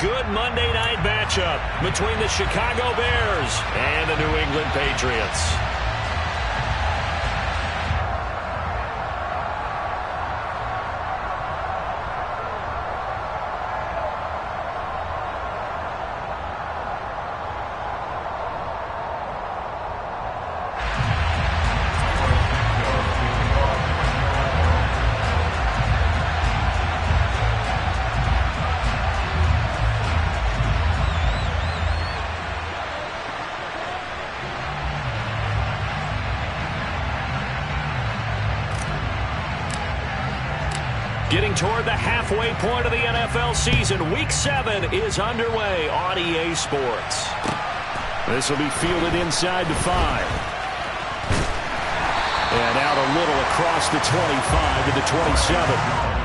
good Monday night matchup between the Chicago Bears and the New England Patriots. Getting toward the halfway point of the NFL season. Week 7 is underway on EA Sports. This will be fielded inside the 5. And out a little across the 25 to the 27.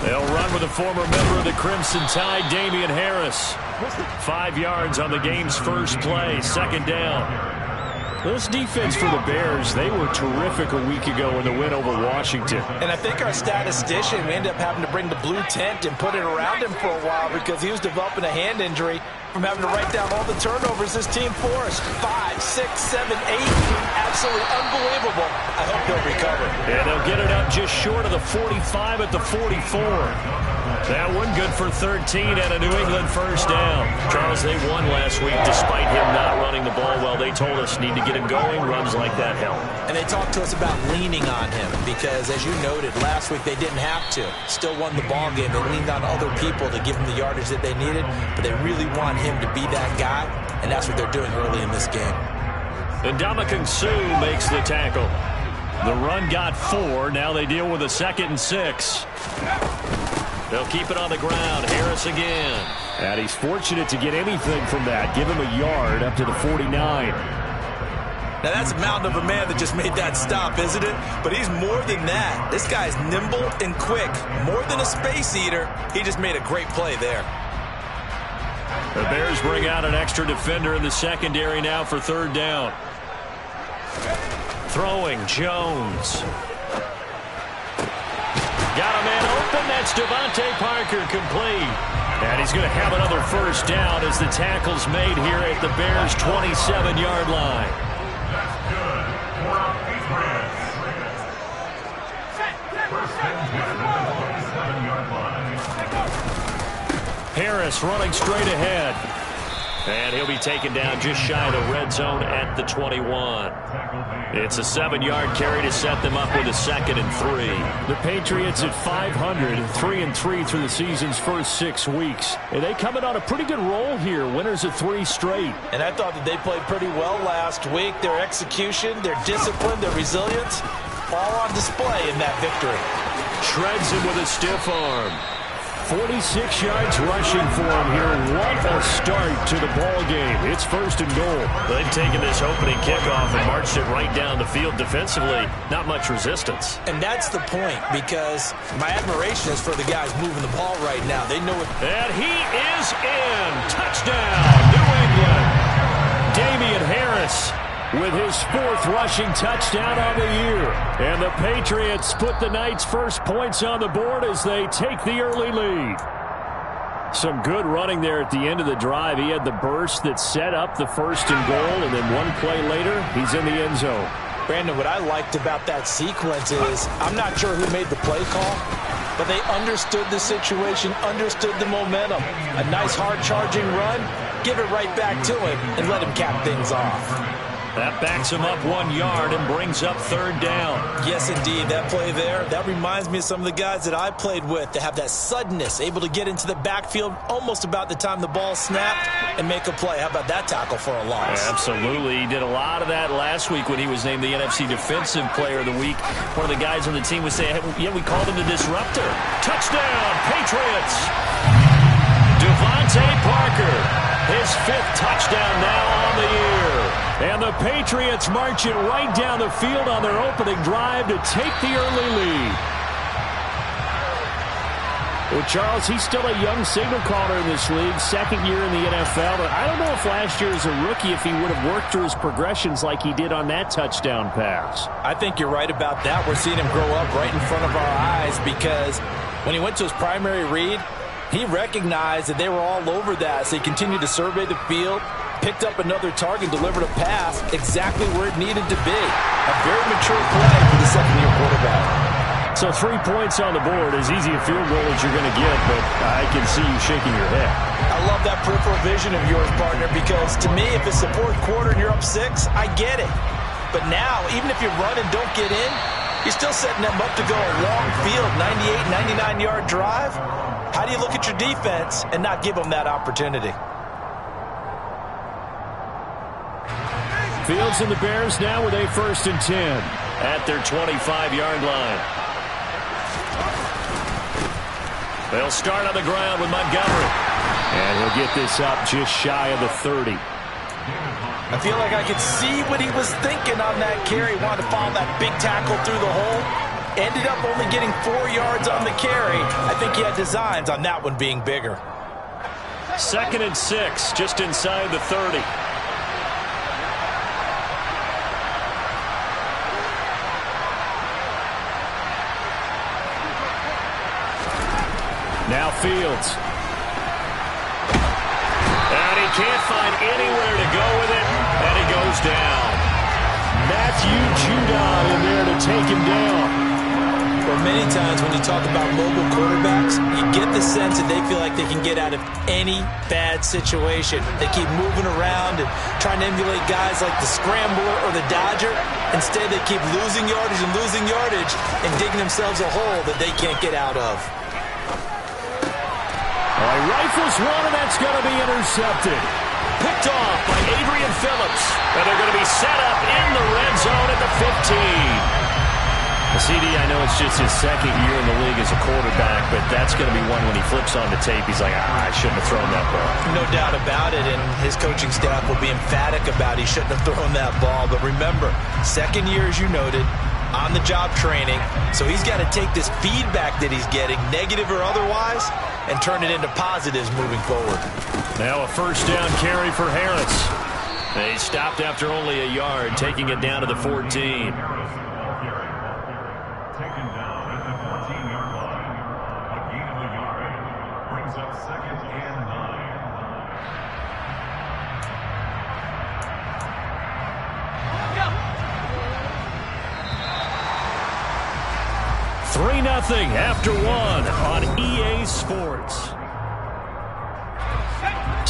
They'll run with a former member of the Crimson Tide, Damian Harris. 5 yards on the game's first play, second down. This defense for the Bears, they were terrific a week ago in the win over Washington. And I think our statistician, we ended up having to bring the blue tent and put it around him for a while because he was developing a hand injury from having to write down all the turnovers this team forced. 5, 6, 7, 8. Absolutely unbelievable. I hope he'll recover. And they'll get it up just short of the 45 at the 44. That one good for 13 and a New England first down. Charles, they won last week despite him not running the ball well. They told us need to get him going. Runs like that help. And they talked to us about leaning on him because, as you noted, last week they didn't have to. Still won the ball game. They leaned on other people to give them the yardage that they needed, but they really want him to be that guy, and that's what they're doing early in this game. And Ndamukong Suh makes the tackle. The run got 4. Now they deal with a 2nd and 6. They'll keep it on the ground. Harris again. And he's fortunate to get anything from that. Give him a yard up to the 49. Now that's a mountain of a man that just made that stop, isn't it? But he's more than that. This guy's nimble and quick. More than a space eater. He just made a great play there. The Bears bring out an extra defender in the secondary now for 3rd down. Throwing, Jones. Got a man open. That's Devontae Parker complete. And he's going to have another first down as the tackle's made here at the Bears' 27-yard line. Harris running straight ahead. And he'll be taken down just shy of the red zone at the 21. It's a 7-yard carry to set them up with a 2nd and 3. The Patriots at 500, 3-3 through the season's first 6 weeks. And they come in on a pretty good roll here. Winners of 3 straight. And I thought that they played pretty well last week. Their execution, their discipline, their resilience, all on display in that victory. Shreds him with a stiff arm. 46 yards rushing for him here. What a start to the ball game. It's 1st and goal. They've taken this opening kickoff and marched it right down the field defensively. Not much resistance. And that's the point, because my admiration is for the guys moving the ball right now. They know it. And he is in. Touchdown, New England. Damian Harris with his 4th rushing touchdown on the year. And the Patriots put the Knights' first points on the board as they take the early lead. Some good running there at the end of the drive. He had the burst that set up the 1st and goal, and then one play later, he's in the end zone. Brandon, what I liked about that sequence is I'm not sure who made the play call, but they understood the situation, understood the momentum. A nice hard-charging run, give it right back to him, and let him cap things off. That backs him up 1 yard and brings up 3rd down. Yes, indeed. That play there, that reminds me of some of the guys that I played with that have that suddenness, able to get into the backfield almost about the time the ball snapped and make a play. How about that tackle for a loss? Yeah, absolutely. He did a lot of that last week when he was named the NFC Defensive Player of the Week. One of the guys on the team was saying, yeah, we called him the disruptor. Touchdown, Patriots! Devontae Parker, his 5th touchdown now on the year. And the Patriots march it right down the field on their opening drive to take the early lead. Well, Charles, he's still a young signal caller in this league, 2nd year in the NFL. But I don't know if last year as a rookie, if he would have worked through his progressions like he did on that touchdown pass. I think you're right about that. We're seeing him grow up right in front of our eyes because when he went to his primary read, he recognized that they were all over that, so he continued to survey the field, picked up another target, delivered a pass exactly where it needed to be. A very mature play for the 2nd-year quarterback. So 3 points on the board, as easy a field goal as you're going to get, but I can see you shaking your head. I love that peripheral vision of yours, partner, because to me, if it's the 4th quarter and you're up 6, I get it. But now, even if you run and don't get in, you're still setting them up to go a long field, 98, 99-yard drive. How do you look at your defense and not give them that opportunity? Fields and the Bears now with a 1st and 10 at their 25-yard line. They'll start on the ground with Montgomery. And he'll get this up just shy of the 30. I feel like I could see what he was thinking on that carry. Wanted to follow that big tackle through the hole. Ended up only getting 4 yards on the carry. I think he had designs on that one being bigger. 2nd and 6, just inside the 30. Now Fields. And he can't find anywhere to go with it, and he goes down. Matthew Judon in there to take him down. Well, many times when you talk about mobile quarterbacks, you get the sense that they feel like they can get out of any bad situation. They keep moving around and trying to emulate guys like the Scrambler or the Dodger. Instead, they keep losing yardage and digging themselves a hole that they can't get out of. He rifles one, and that's going to be intercepted. Picked off by Adrian Phillips. And they're going to be set up in the red zone at the 15. CD, I know it's just his 2nd year in the league as a quarterback, but that's going to be one when he flips on the tape. He's like, I shouldn't have thrown that ball. No doubt about it, and his coaching staff will be emphatic about he shouldn't have thrown that ball. But remember, 2nd year, as you noted, on-the-job training, so he's got to take this feedback that he's getting, negative or otherwise, and turn it into positives moving forward. Now a 1st down carry for Harris. They stopped after only a yard, taking it down to the 14. Nothing after 1 on EA Sports.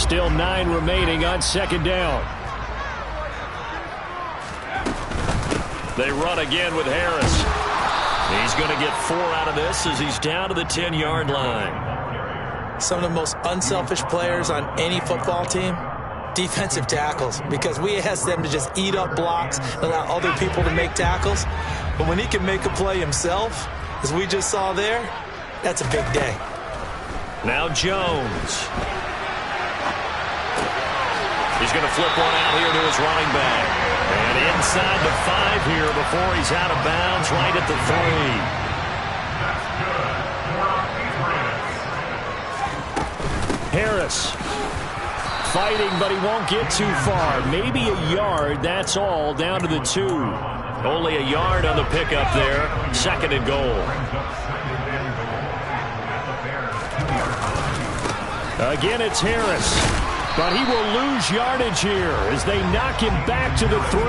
Still 9 remaining on 2nd down. They run again with Harris. He's going to get 4 out of this as he's down to the 10-yard line. Some of the most unselfish players on any football team, defensive tackles, because we ask them to just eat up blocks, allow other people to make tackles. But when he can make a play himself, as we just saw there, that's a big day. Now Jones. He's going to flip one out here to his running back. And inside the 5 here before he's out of bounds, right at the 3. Harris fighting, but he won't get too far. Maybe a yard, that's all, down to the 2. Only a yard on the pickup there. 2nd and goal. Again, it's Harris. But he will lose yardage here as they knock him back to the 3.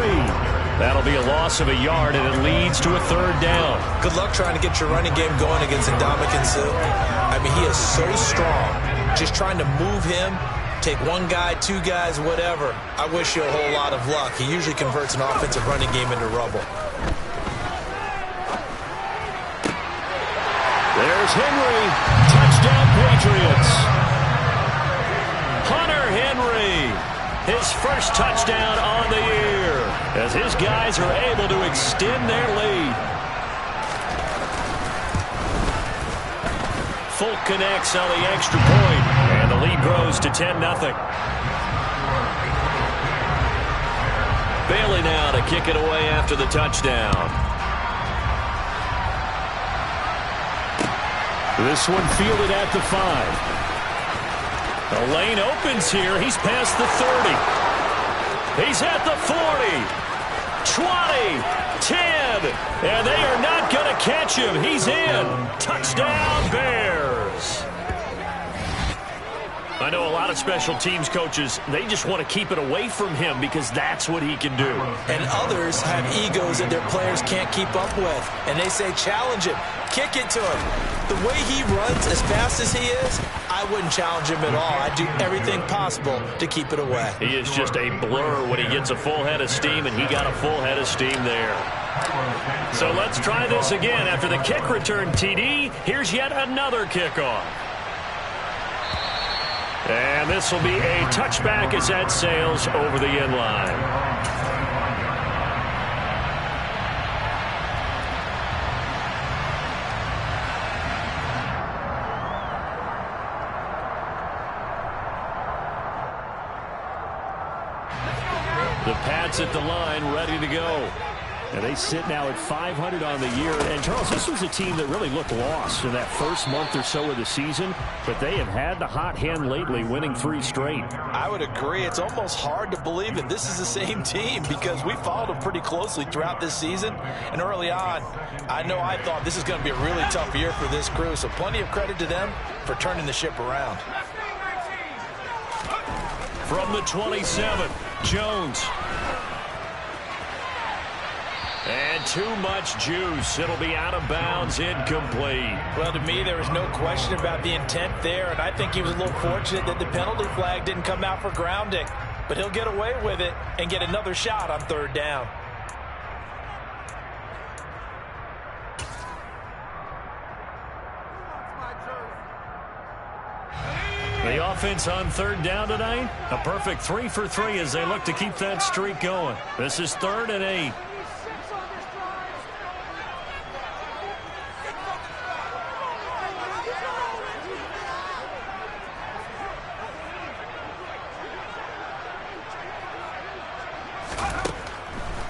That'll be a loss of a yard, and it leads to a 3rd down. Good luck trying to get your running game going against Ndamukong Suh. I mean, he is so strong. Just trying to move him Take one guy, two guys, whatever. I wish you a whole lot of luck. He usually converts an offensive running game into rubble. There's Henry. Touchdown, Patriots. Hunter Henry, his first touchdown on the year, as his guys are able to extend their lead. Folk connects on the extra point, and the lead grows to 10-0. Bailey now to kick it away after the touchdown. This one fielded at the 5. The lane opens here. He's past the 30. He's at the 40. 20. 10. And they are not going to catch him. He's in. Touchdown, Bears. I know a lot of special teams coaches, they just want to keep it away from him because that's what he can do. And others have egos that their players can't keep up with. And they say, challenge him. Kick it to him. The way he runs as fast as he is, I wouldn't challenge him at all. I'd do everything possible to keep it away. He is just a blur when he gets a full head of steam, and he got a full head of steam there. So let's try this again. After the kick return TD, here's yet another kickoff. And this will be a touchback as that sails over the end line. The Pats at the line, ready to go. And they sit now at 500 on the year. And, Charles, this was a team that really looked lost in that first month or so of the season. But they have had the hot hand lately, winning 3 straight. I would agree. It's almost hard to believe that this is the same team because we followed them pretty closely throughout this season. And early on, I thought this is going to be a really tough year for this crew. So plenty of credit to them for turning the ship around. From the 27, Jones. And too much juice. It'll be out of bounds, incomplete. Well, to me, there was no question about the intent there, and I think he was a little fortunate that the penalty flag didn't come out for grounding. But he'll get away with it and get another shot on 3rd down. The offense on 3rd down tonight, a perfect 3 for 3 as they look to keep that streak going. This is 3rd and 8.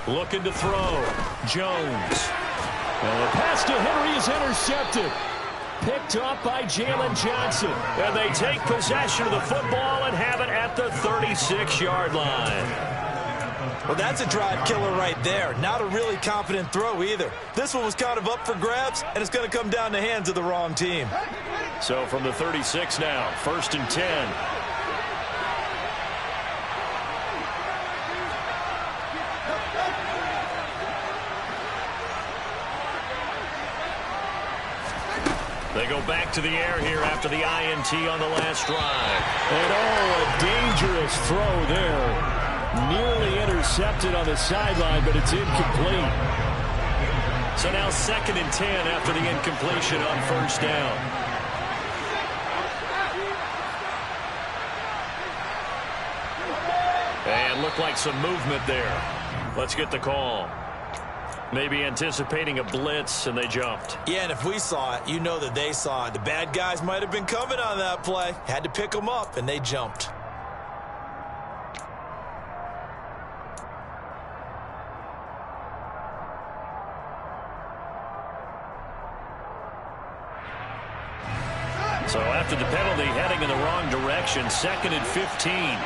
Looking to throw. Jones. And the pass to Henry is intercepted. Picked up by Jalen Johnson. And they take possession of the football and have it at the 36-yard line. Well, that's a drive killer right there. Not a really confident throw either. This one was kind of up for grabs, and it's going to come down the hands of the wrong team. So from the 36 now, 1st and 10. They go back to the air here after the INT on the last drive. And a dangerous throw there. Nearly intercepted on the sideline, but it's incomplete. So now 2nd and 10 after the incompletion on 1st down. And looked like some movement there. Let's get the call. Maybe anticipating a blitz, and they jumped. Yeah, and if we saw it, you know that they saw it. The bad guys might have been coming on that play. Had to pick them up, and they jumped. So after the penalty, heading in the wrong direction, 2nd and 15.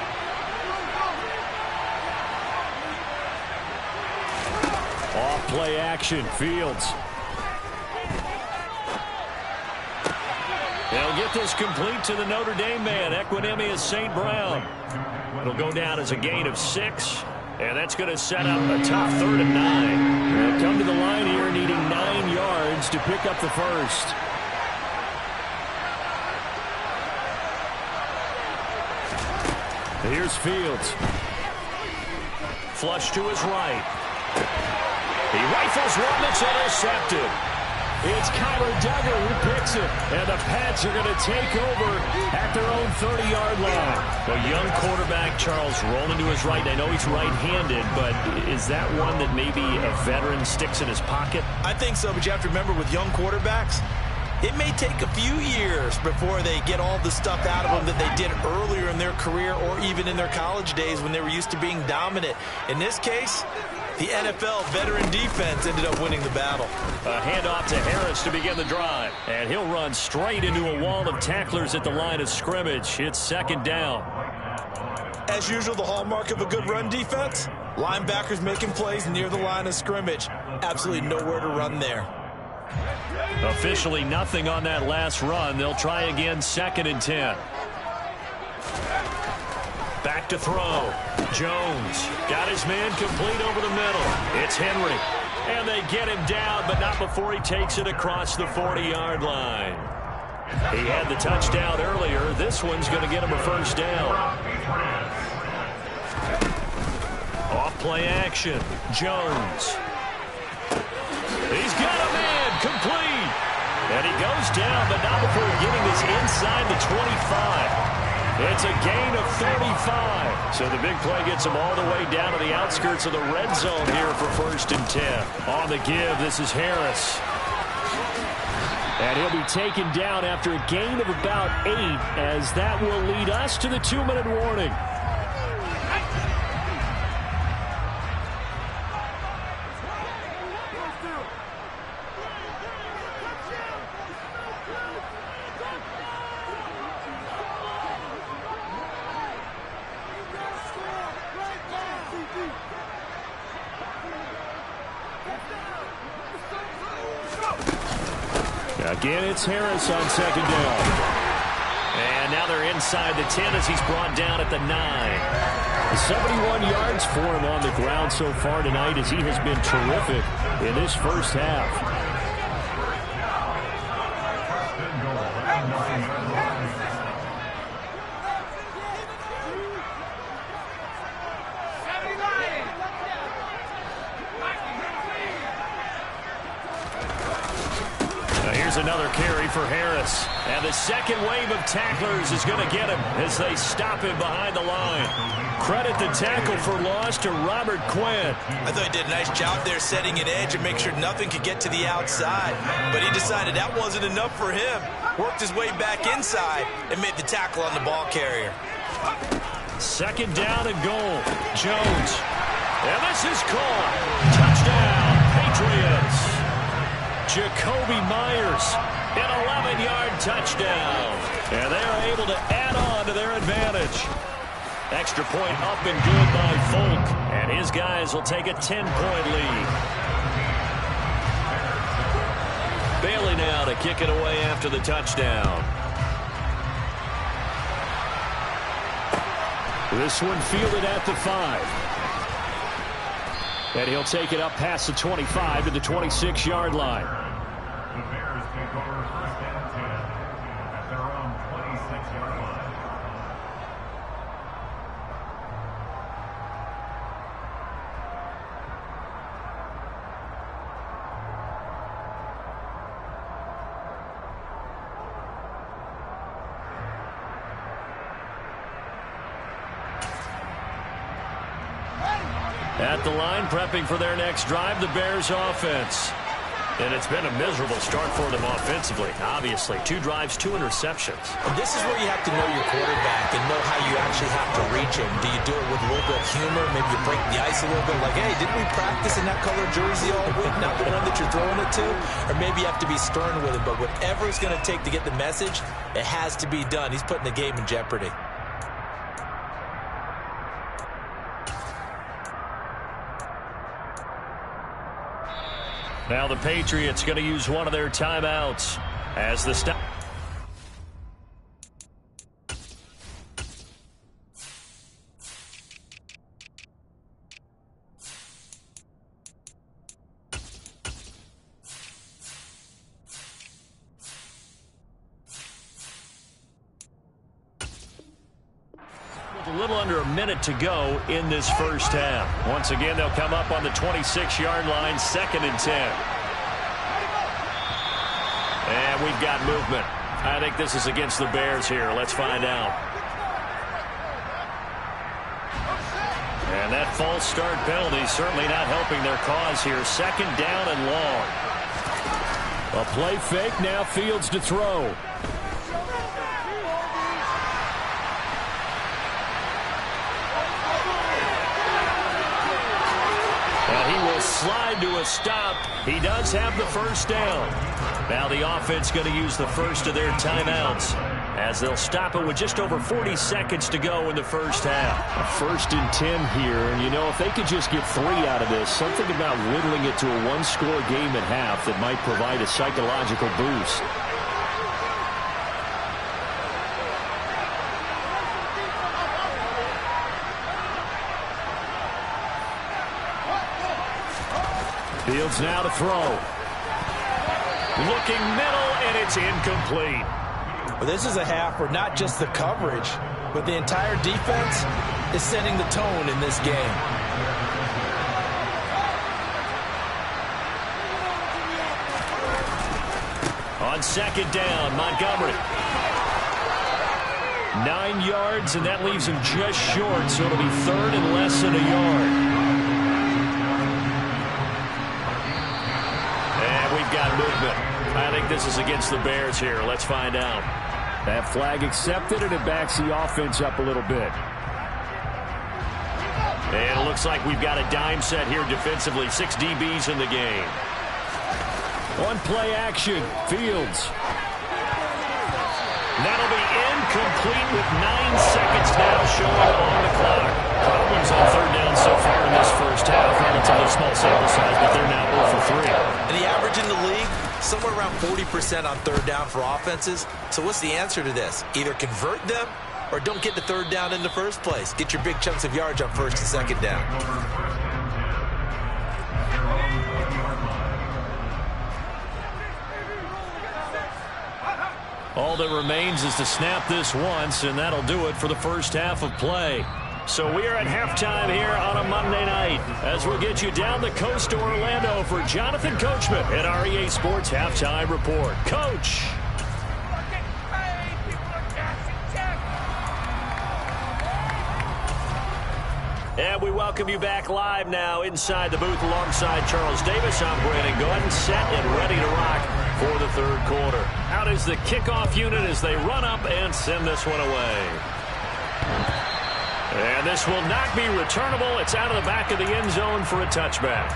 Off-play action, Fields. They'll get this complete to the Notre Dame man, Equinemius St. Brown. It'll go down as a gain of 6, and that's going to set up a tough 3rd and 9. They'll come to the line here needing 9 yards to pick up the first. Here's Fields. Flush to his right. He rifles one that's intercepted. It's Kyler Duggar who picks it. And the Pats are going to take over at their own 30-yard line. A young quarterback, Charles, rolling to his right. I know he's right-handed, but is that one that maybe a veteran sticks in his pocket? I think so, but you have to remember with young quarterbacks, it may take a few years before they get all the stuff out of them that they did earlier in their career or even in their college days when they were used to being dominant. In this case, the NFL veteran defense ended up winning the battle. A handoff to Harris to begin the drive. And he'll run straight into a wall of tacklers at the line of scrimmage. It's second down. As usual, the hallmark of a good run defense, linebackers making plays near the line of scrimmage. Absolutely nowhere to run there. Officially nothing on that last run. They'll try again, 2nd and 10. Back to throw. Jones got his man complete over the middle. It's Henry. And they get him down, but not before he takes it across the 40-yard line. He had the touchdown earlier. This one's going to get him a first down. Off play action. Jones. He's got a man complete. And he goes down, but not before getting this inside the 25. It's a gain of 35. So the big play gets him all the way down to the outskirts of the red zone here for 1st and 10. On the give, this is Harris. And he'll be taken down after a gain of about 8, as that will lead us to the 2-minute warning. Again, it's Harris on 2nd down. And now they're inside the 10 as he's brought down at the 9. 71 yards for him on the ground so far tonight, as he has been terrific in this first half. Another carry for Harris. And the second wave of tacklers is going to get him as they stop him behind the line. Credit the tackle for loss to Robert Quinn. I thought he did a nice job there setting an edge and make sure nothing could get to the outside. But he decided that wasn't enough for him. Worked his way back inside and made the tackle on the ball carrier. 2nd down and goal. Jones. And this is caught. Touchdown, Patriots. Jacoby Myers, an 11-yard touchdown. And they are able to add on to their advantage. Extra point up and good by Folk. And his guys will take a 10-point lead. Bailey now to kick it away after the touchdown. This one fielded at the 5. And he'll take it up past the 25 to the 26-yard line. The Bears take over 1st and 10 at their own 26-yard line. At the line, prepping for their next drive, the Bears offense. And it's been a miserable start for them offensively. Obviously, 2 drives, 2 interceptions. And this is where you have to know your quarterback and know how you actually have to reach him. Do you do it with a little bit of humor? Maybe you break the ice a little bit like, hey, didn't we practice in that color jersey all week? Not the one that you're throwing it to? Or maybe you have to be stern with him. But whatever it's going to take to get the message, it has to be done. He's putting the game in jeopardy. Now the Patriots going to use one of their timeouts as the stop. little under a minute to go in this first half. Once again, they'll come up on the 26-yard line, 2nd and 10. And we've got movement. I think this is against the Bears here. Let's find out. And that false start penalty certainly not helping their cause here. 2nd down and long. A play fake, now Fields to throw. And he will slide to a stop. He does have the first down. Now the offense going to use the first of their timeouts as they'll stop it with just over 40 seconds to go in the first half. 1st and 10 here, and you know, if they could just get 3 out of this, something about whittling it to a 1-score game at half that might provide a psychological boost. Fields now to throw. Looking middle, and it's incomplete. Well, this is a half where not just the coverage, but the entire defense is setting the tone in this game. On 2nd down, Montgomery. 9 yards, and that leaves him just short, so it'll be 3rd and less than a yard. And we've got movement. I think this is against the Bears here. Let's find out. That flag accepted, and it backs the offense up a little bit. And it looks like we've got a dime set here defensively. 6 DBs in the game. On play action, Fields. That'll be incomplete with 9 seconds now showing on the clock. Problems on 3rd down so far in this first half. Relatively small sample size, but they're now 0 for 3. And the average in the league, somewhere around 40% on 3rd down for offenses. So what's the answer to this? Either convert them or don't get the 3rd down in the first place. Get your big chunks of yards on 1st and 2nd down. All that remains is to snap this once, and that'll do it for the first half of play. So we are at halftime here on a Monday night as we'll get you down the coast to Orlando for Jonathan Coachman at REA Sports Halftime Report. Coach. And we welcome you back live now inside the booth alongside Charles Davis. I'm Brandon Gordon, set and ready to rock for the 3rd quarter. Out is the kickoff unit as they run up and send this one away. And this will not be returnable. It's out of the back of the end zone for a touchback.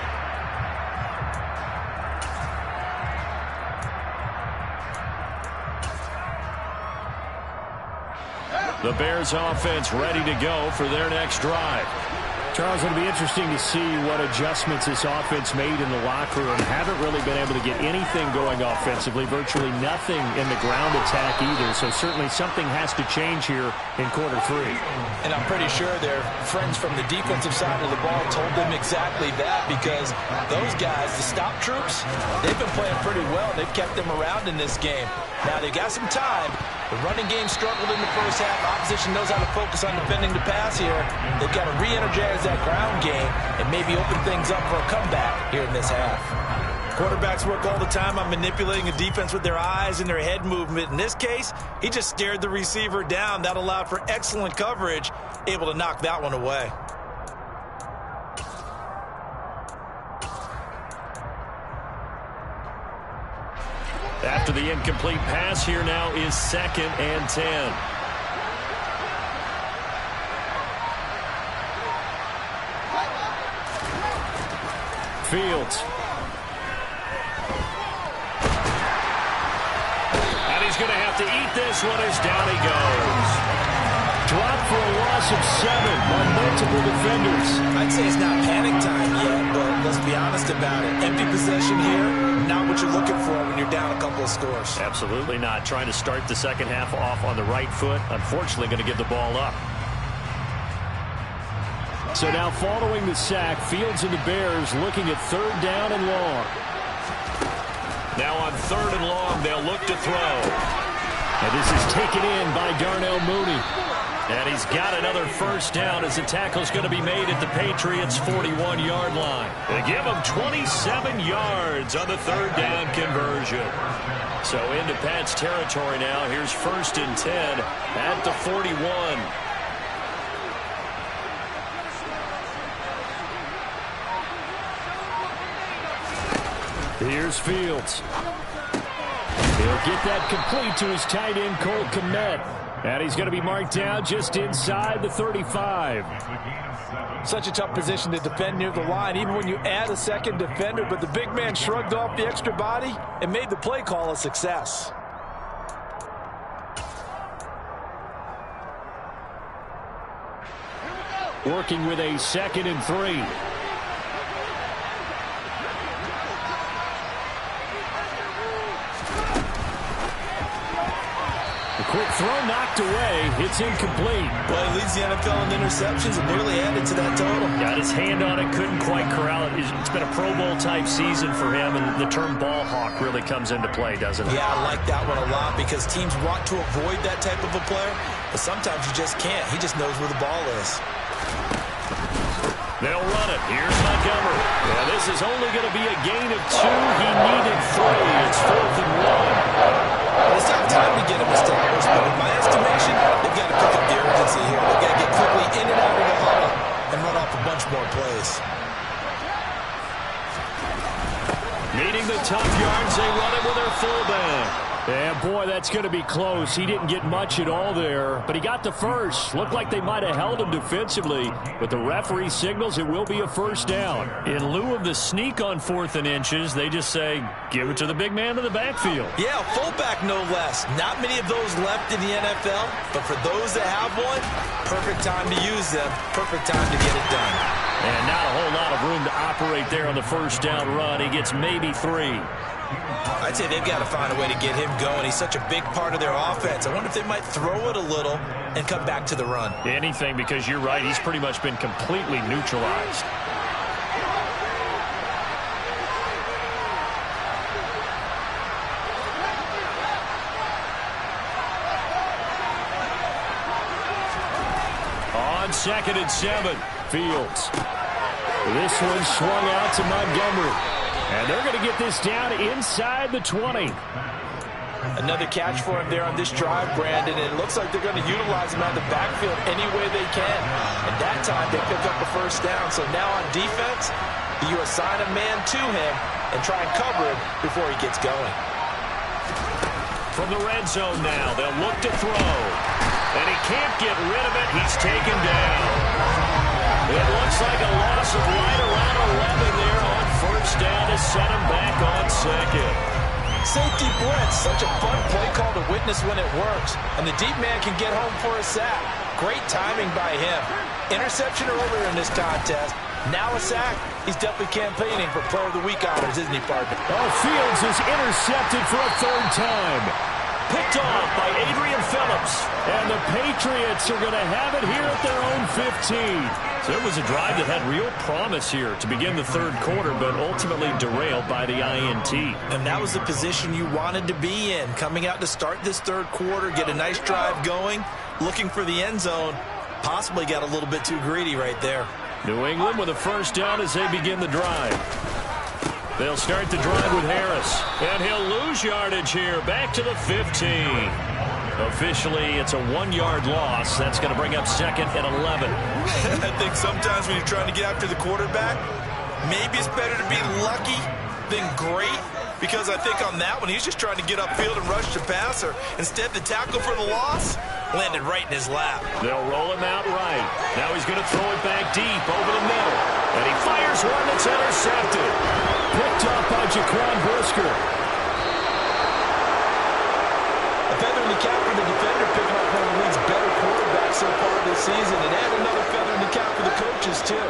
The Bears offense ready to go for their next drive. Charles, it'll be interesting to see what adjustments this offense made in the locker room. Haven't really been able to get anything going offensively, virtually nothing in the ground attack either. So certainly something has to change here in quarter 3. And I'm pretty sure their friends from the defensive side of the ball told them exactly that, because those guys, the stop troops, they've been playing pretty well. They've kept them around in this game. Now they've got some time. The running game struggled in the first half. Opposition knows how to focus on defending the pass here. They've got to re-energize that ground game and maybe open things up for a comeback here in this half. Quarterbacks work all the time on manipulating a defense with their eyes and their head movement. In this case, he just stared the receiver down. That allowed for excellent coverage, able to knock that one away. After the incomplete pass, here now is 2nd and 10. Fields. And he's going to have to eat this one as down he goes. Dropped for a loss of 7 on multiple defenders. I'd say it's not panic time yet, but let's be honest about it. Empty possession here, not what you're looking for when you're down a couple of scores. Absolutely not. Trying to start the second half off on the right foot. Unfortunately, going to give the ball up. So now following the sack, Fields and the Bears looking at 3rd down and long. Now on 3rd and long, they'll look to throw. And this is taken in by Darnell Mooney. And he's got another first down as the tackle's going to be made at the Patriots' 41-yard line. They give him 27 yards on the third down conversion. So into Pat's territory now. Here's 1st and 10 at the 41. Here's Fields. He'll get that complete to his tight end, Cole Kmet. And he's going to be marked down just inside the 35. Such a tough position to defend near the line, even when you add a second defender. But the big man shrugged off the extra body and made the play call a success. Working with a 2nd and 3. Quick throw knocked away. It's incomplete. Well, he leads the NFL in interceptions and nearly added to that total. Got his hand on it, couldn't quite corral it. It's been a Pro Bowl type season for him, and the term ball hawk really comes into play, doesn't it? Yeah, I like that one a lot because teams want to avoid that type of a player, but sometimes you just can't. He just knows where the ball is. They'll run it. Here's Montgomery. Yeah, this is only going to be a gain of 2. He needed 3. It's 4th and 1. It's not time to get him established, but in my estimation, they've got to pick up the urgency here. They've got to get quickly in and out of the huddle and run off a bunch more plays. Needing the tough yards, they run it with their fullback. Yeah, boy, that's going to be close. He didn't get much at all there, but he got the first. Looked like they might have held him defensively, but the referee signals it will be a first down. In lieu of the sneak on 4th and inches, they just say, give it to the big man in the backfield. Yeah, fullback no less. Not many of those left in the NFL, but for those that have one, perfect time to use them, perfect time to get it done. And not a whole lot of room to operate there on the first down run. He gets maybe 3. I'd say they've got to find a way to get him going. He's such a big part of their offense. I wonder if they might throw it a little and come back to the run. Anything, because you're right. He's pretty much been completely neutralized. On 2nd and 7, Fields. This one swung out to Montgomery. And they're going to get this down inside the 20. Another catch for him there on this drive, Brandon. And it looks like they're going to utilize him out of the backfield any way they can. And that time they pick up a first down. So now on defense, you assign a man to him and try and cover him before he gets going. From the red zone now, they'll look to throw. And he can't get rid of it. He's taken down. It looks like a loss of right around 11 there on first down to set him back on 2nd. Safety blitz, such a fun play call to witness when it works. And the deep man can get home for a sack. Great timing by him. Interception earlier in this contest. Now a sack. He's definitely campaigning for Player of the Week honors, isn't he, partner? Oh, Fields is intercepted for a 3rd time. Picked off by Adrian Phillips. And the Patriots are going to have it here at their own 15. So it was a drive that had real promise here to begin the 3rd quarter, but ultimately derailed by the INT. And that was the position you wanted to be in. Coming out to start this 3rd quarter, get a nice drive going, looking for the end zone. Possibly got a little bit too greedy right there. New England with a first down as they begin the drive. They'll start the drive with Harris. And he'll lose yardage here, back to the 15. Officially, it's a 1-yard loss. That's going to bring up 2nd and 11. I think sometimes when you're trying to get after the quarterback, maybe it's better to be lucky than great, because I think on that one, he's just trying to get upfield and rush the passer. Instead, the tackle for the loss landed right in his lap. They'll roll him out right. Now he's going to throw it back deep over the middle. And he fires one that's intercepted. Picked up by Jaquan Brisker. A feather in the cap for the defender, picking up one of the league's better quarterbacks so far this season, and add another feather in the cap for the coaches, too.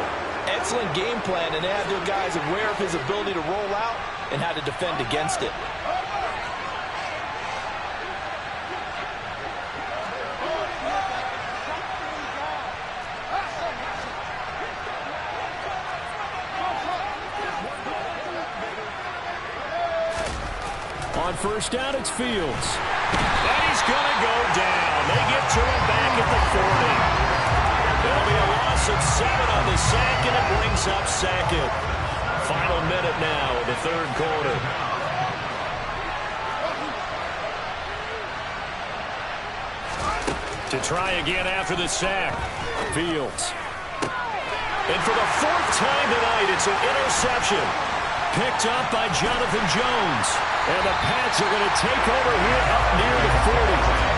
Excellent game plan, and they have their guys aware of his ability to roll out and how to defend against it. On first down, it's Fields. And he's going to go down. They get to him back at the 40. the sack, and it brings up second. Final minute now of the third quarter. To try again after the sack. Fields. And for the fourth time tonight, it's an interception. Picked up by Jonathan Jones. And the Pats are going to take over here up near the 40.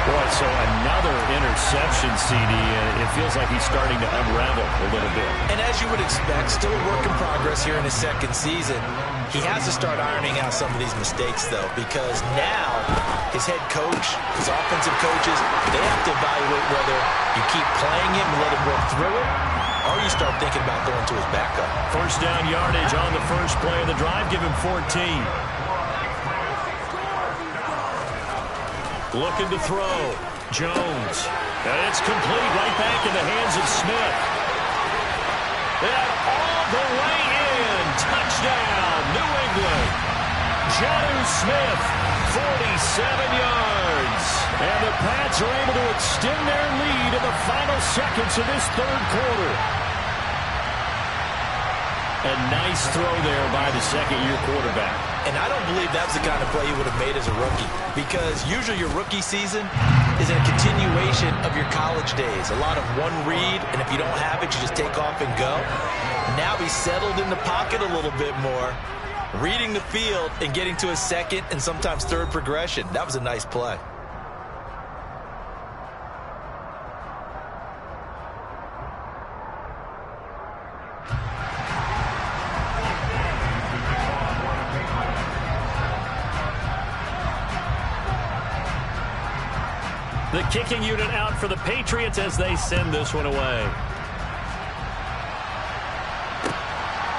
Boy, so another interception, CD. It feels like he's starting to unravel a little bit. And as you would expect, still a work in progress here in his second season. He has to start ironing out some of these mistakes, though, because now his head coach, his offensive coaches, they have to evaluate whether you keep playing him and let him work through it, or you start thinking about going to his backup. First down yardage on the first play of the drive. Give him 14. Looking to throw. Jones. And it's complete right back in the hands of Smith. And all the way in. Touchdown, New England. Jonnu Smith, 47 yards. And the Pats are able to extend their lead in the final seconds of this third quarter. A nice throw there by the second-year quarterback. And I don't believe that's the kind of play he would have made as a rookie, because usually your rookie season is a continuation of your college days. A lot of one read, and if you don't have it, you just take off and go. Now he's settled in the pocket a little bit more, reading the field and getting to his second and sometimes third progression. That was a nice play. The kicking unit out for the Patriots as they send this one away.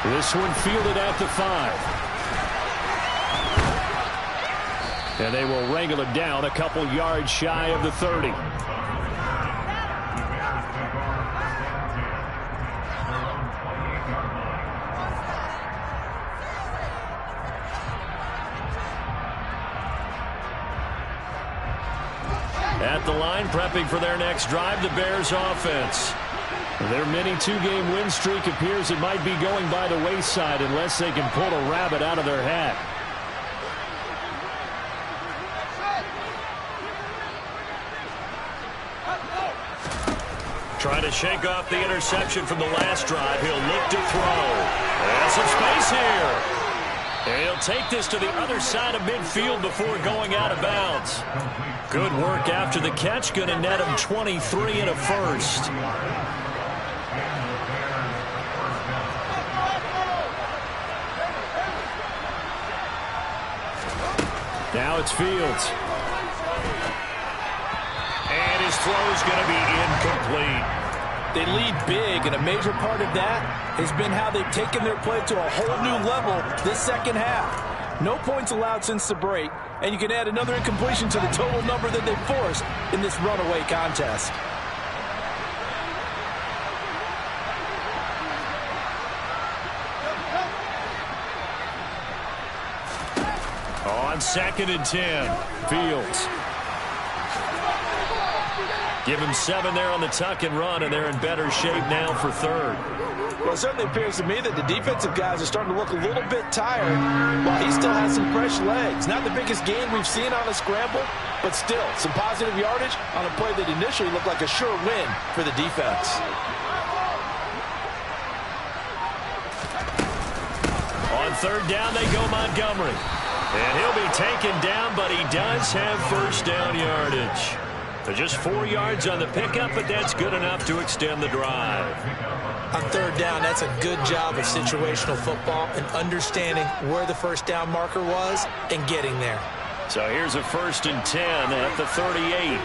This one fielded at the 5. And they will wrangle it down a couple yards shy of the 30. At the line, prepping for their next drive, the Bears offense. Their mini two-game win streak appears it might be going by the wayside unless they can pull a rabbit out of their hat. Trying to shake off the interception from the last drive. He'll look to throw. There's some space here. And he'll take this to the other side of midfield before going out of bounds. Good work after the catch. Going to net him 23 and a first. Now it's Fields. And his throw is going to be incomplete. They lead big, and a major part of that has been how they've taken their play to a whole new level this second half. No points allowed since the break, and you can add another incompletion to the total number that they've forced in this runaway contest. On 2nd and 10, Fields. Give him 7 there on the tuck and run, and they're in better shape now for third. Well, it certainly appears to me that the defensive guys are starting to look a little bit tired while he still has some fresh legs. Not the biggest gain we've seen on a scramble, but still some positive yardage on a play that initially looked like a sure win for the defense. On 3rd down, they go Montgomery. And he'll be taken down, but he does have first down yardage. So just 4 yards on the pickup, but that's good enough to extend the drive. On 3rd down, that's a good job of situational football and understanding where the first down marker was and getting there. So here's a 1st and 10 at the 38.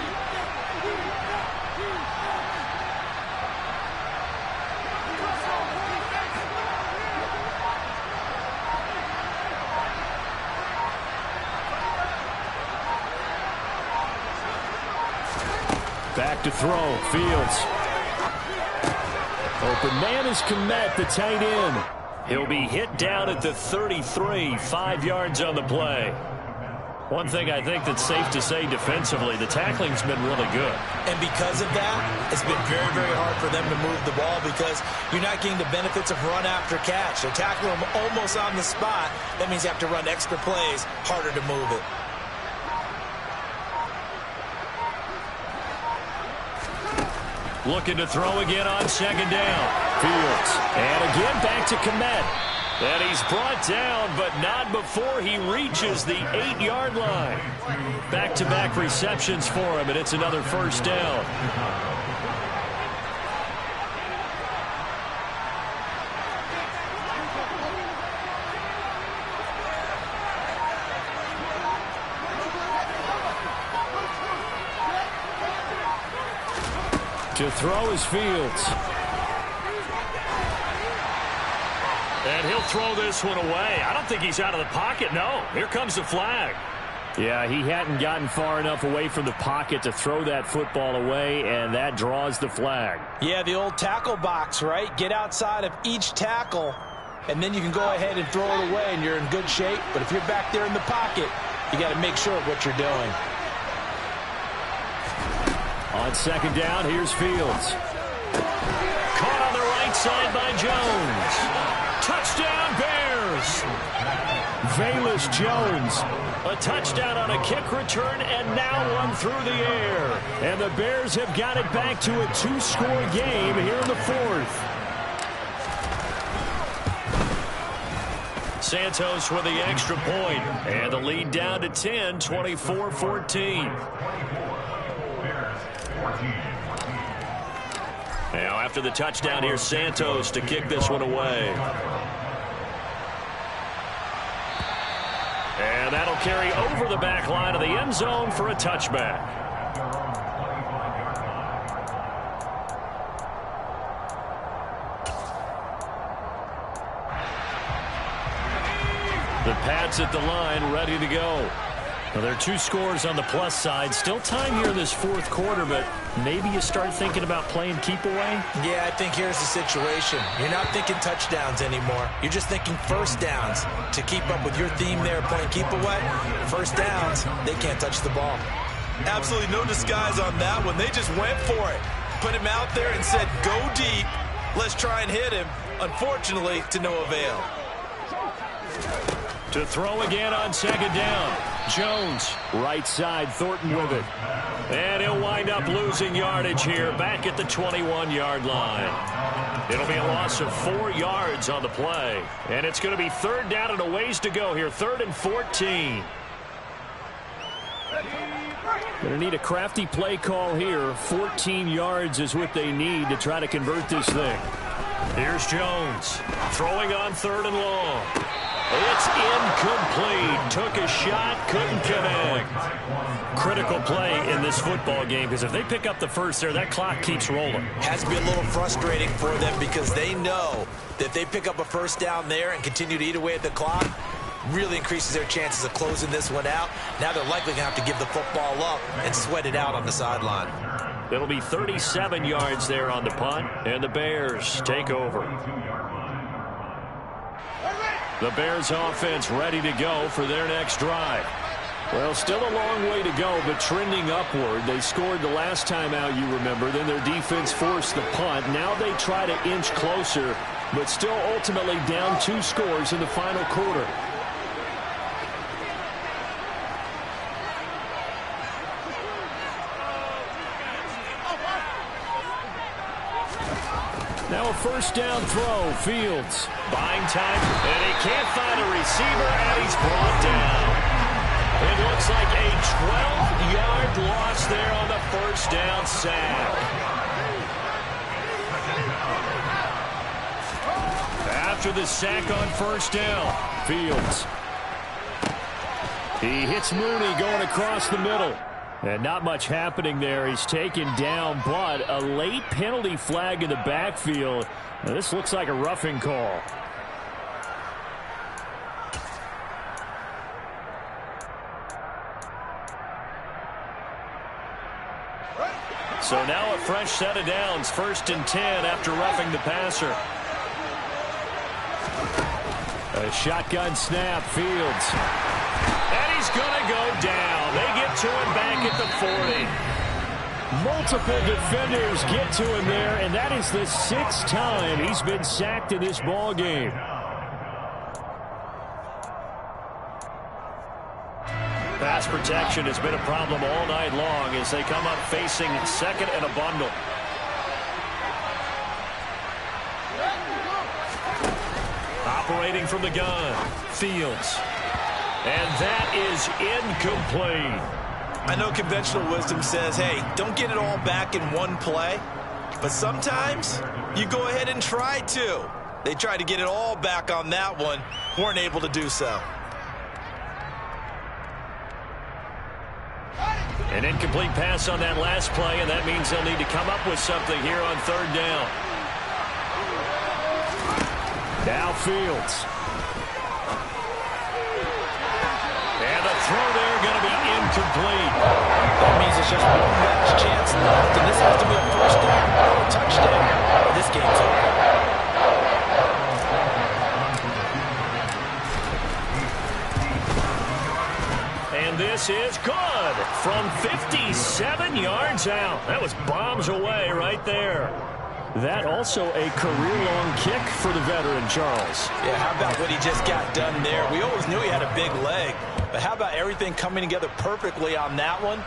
Back to throw, Fields. Open man is Kmet, the tight end. He'll be hit down at the 33, 5 yards on the play. One thing I think that's safe to say defensively, the tackling's been really good. And because of that, it's been very, very hard for them to move the ball because you're not getting the benefits of run after catch. They're tackling them almost on the spot. That means you have to run extra plays, harder to move it. Looking to throw again on second down. Fields. And again back to Kmet. And he's brought down, but not before he reaches the 8-yard line. Back-to-back receptions for him, and it's another first down. To throw is Fields. And he'll throw this one away. I don't think he's out of the pocket. No, here comes the flag. Yeah, he hadn't gotten far enough away from the pocket to throw that football away, and that draws the flag. Yeah, the old tackle box, right? Get outside of each tackle, and then you can go ahead and throw it away, and you're in good shape. But if you're back there in the pocket, you got to make sure of what you're doing. On second down, here's Fields. Caught on the right side by Jones. Touchdown, Bears! Velus Jones. A touchdown on a kick return, and now one through the air. And the Bears have got it back to a 2-score game here in the fourth. Santos with the extra point, and the lead down to 10, 24-14. Now after the touchdown, here's Santos to kick this one away. And that'll carry over the back line of the end zone for a touchback. The Pats at the line, ready to go. Well, there are 2 scores on the plus side. Still time here in this fourth quarter, but maybe you start thinking about playing keep away? Yeah, I think here's the situation. You're not thinking touchdowns anymore. You're just thinking first downs. To keep up with your theme there, playing keep away, first downs, they can't touch the ball. Absolutely no disguise on that one. They just went for it. Put him out there and said, go deep. Let's try and hit him. Unfortunately, to no avail. To throw again on second down. Jones, right side, Thornton with it. And he'll wind up losing yardage here back at the 21-yard line. It'll be a loss of 4 yards on the play. And it's going to be third down and a ways to go here, 3rd and 14. Going to need a crafty play call here. 14 yards is what they need to try to convert this thing. Here's Jones, throwing on 3rd and long. It's incomplete. Took a shot, couldn't connect. Critical play in this football game because if they pick up the first there, that clock keeps rolling. Has to be a little frustrating for them because they know that if they pick up a first down there and continue to eat away at the clock, really increases their chances of closing this one out. Now they're likely going to have to give the football up and sweat it out on the sideline. It'll be 37 yards there on the punt, and the Bears take over. The Bears offense ready to go for their next drive. Well, still a long way to go, but trending upward. They scored the last time out, you remember. Then their defense forced the punt. Now they try to inch closer, but still ultimately down 2 scores in the final quarter. Now a first down throw, Fields. Buying time, and he can't find a receiver, and he's brought down. It looks like a 12-yard loss there on the first down sack. After the sack on first down, Fields. He hits Mooney going across the middle. And not much happening there. He's taken down, but a late penalty flag in the backfield. Now, this looks like a roughing call. So now a fresh set of downs, 1st and 10 after roughing the passer. A shotgun snap, Fields. And he's he's going to go down. They get to him back at the 40. Multiple defenders get to him there, and that is the 6th time he's been sacked in this ball game. Pass protection has been a problem all night long as they come up facing second and a bundle. Operating from the gun, Fields. And that is incomplete. I know conventional wisdom says, hey, don't get it all back in one play. But sometimes you go ahead and try to. They tried to get it all back on that one. Weren't able to do so. An incomplete pass on that last play, and that means they'll need to come up with something here on 3rd down. Now Fields. And the throw there going to be incomplete. That means it's just one last chance left, and this has to be a 1st down or a touchdown. This game's over. And this is good from 57 yards out. That was bombs away right there. That also a career-long kick for the veteran, Charles. Yeah, how about what he just got done there? We always knew he had a big leg, but how about everything coming together perfectly on that one?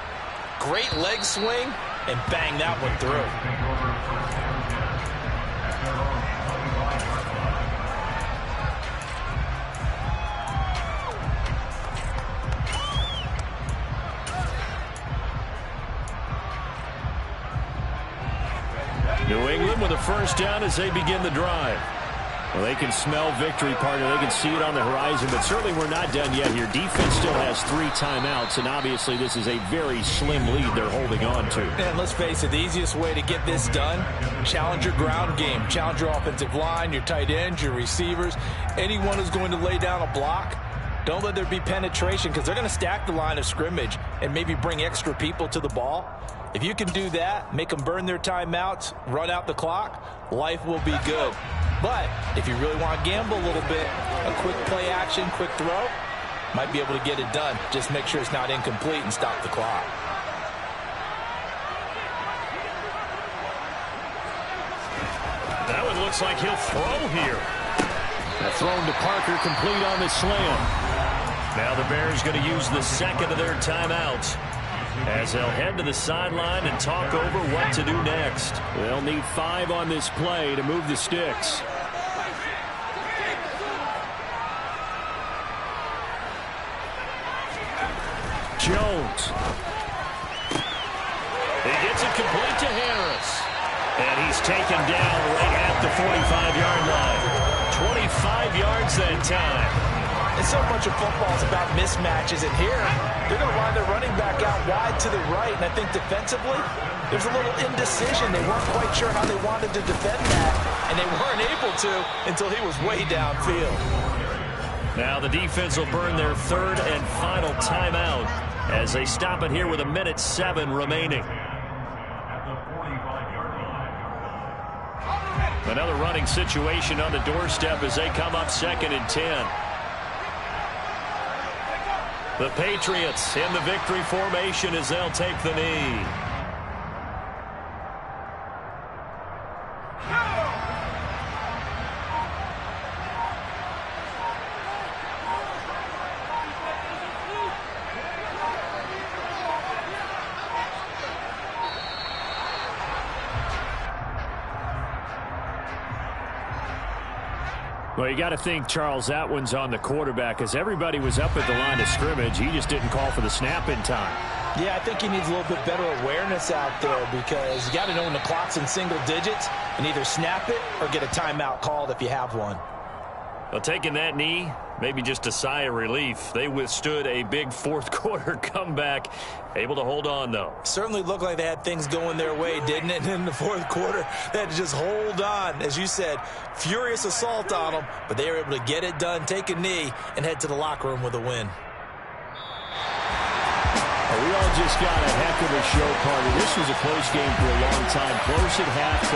Great leg swing, and bang that one through. New England with a 1st down as they begin the drive. Well, they can smell victory, partner. They can see it on the horizon, but certainly we're not done yet here. Defense still has 3 timeouts, and obviously this is a very slim lead they're holding on to. And let's face it, the easiest way to get this done, challenge your ground game. Challenge your offensive line, your tight ends, your receivers, anyone who's going to lay down a block. Don't let there be penetration because they're going to stack the line of scrimmage and maybe bring extra people to the ball. If you can do that, make them burn their timeouts, run out the clock, life will be good. But if you really want to gamble a little bit, a quick play action, quick throw, might be able to get it done. Just make sure it's not incomplete and stop the clock. That one looks like he'll throw here. The thrown to Parker, complete on the slam. Now the Bears going to use the 2nd of their timeouts as they'll head to the sideline and talk over what to do next. They'll need 5 on this play to move the sticks. Jones. He gets it complete to Harris. And he's taken down right at the 45-yard line. 25 yards that time. And so much of football is about mismatches, and here they're going to line their running back out wide to the right, and I think defensively there's a little indecision. They weren't quite sure how they wanted to defend that, and they weren't able to until he was way downfield. Now the defense will burn their 3rd and final timeout as they stop it here with 1:07 remaining. Another running situation on the doorstep as they come up 2nd and 10. The Patriots in the victory formation as they'll take the knee. Well, you got to think, Charles, that one's on the quarterback as everybody was up at the line of scrimmage. He just didn't call for the snap in time. Yeah, I think he needs a little bit better awareness out there because you got to know when the clock's in single digits and either snap it or get a timeout called if you have one. Well, taking that knee, maybe just a sigh of relief. They withstood a big 4th quarter comeback. Able to hold on, though. Certainly looked like they had things going their way, didn't it? In the 4th quarter, they had to just hold on. As you said, furious assault on them, but they were able to get it done, take a knee, and head to the locker room with a win. We all just got a heck of a show, partner. This was a close game for a long time. Close at half.